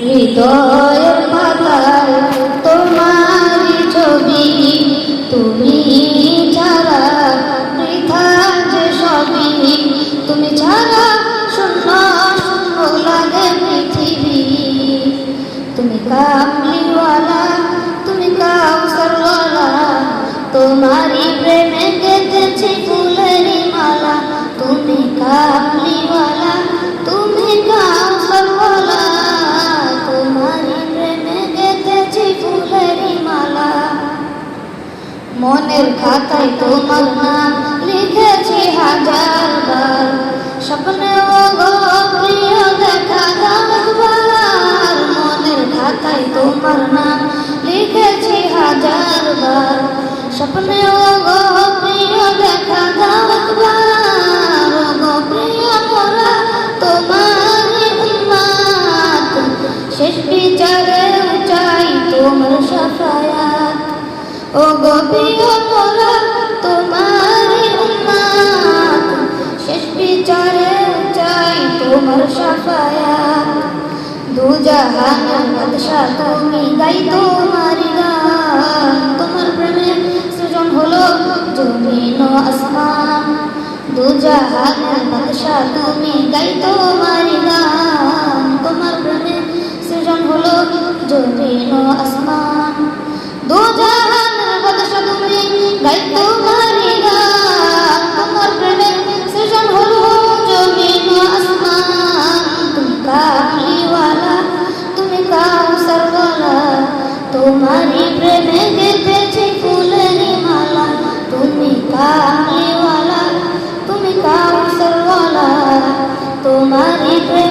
হৃদয়ের পাতায় তোমারি ছবি, তুমি ছাড়া বৃথা যে সবই, তুমি ছাড়া শূন্য শূন্য লাগে পৃথিবী। তুমি কামলিওয়ালা, তুমি কাউসারওয়ালা, তোমারি প্রেমে গেঁথেছি ফুলেরি মালা। তুমি কামলিওয়ালা, তুমি কাউসারওয়ালা, তোমারি প্রেমে গেঁথেছি ফুলেরি মালা। মনের খাতায় তোমার নাম লিখেছি হাজার বার, স্বপ্নেও গো প্রিয় দেখা দাও একবার। মনের খাতায় তোমার নাম লিখেছি হাজার বার, স্বপ্নেও গো প্রিয় দেখা দাও একবার। গো প্রিয় মোরা তোমারি উম্মত, শেষ বিচারে চাই তোমার শাফায়াত। ও গো প্রিয় মোরা তোমারি উম্মত, শেষ বিচারে চাই তোমার শাফায়াত। দু জাহানের বাদশা তুমি, গাই তোমারি গান। তোমার প্রেমে সৃজন হলো জমিন ও আসমান। দু জাহানের বাদশা তুমি, গাই তোমারি গান। তোমার প্রেমে সৃজন হলো জমিন ও আসমান। দু জাহানের বাদশা তুমি, গাই তোমারি গান। তোমার প্রেমে সৃজন হলো জমিন ও আসমান। তুমি কামলিওয়ালা, তুমি কাউসারওয়ালা, তোমারি প্রেমে গেঁথেছি ফুলেরি মালা। তুমি কামলিওয়ালা, তুমি কাউসারওয়ালা, তোমারি প্রেমে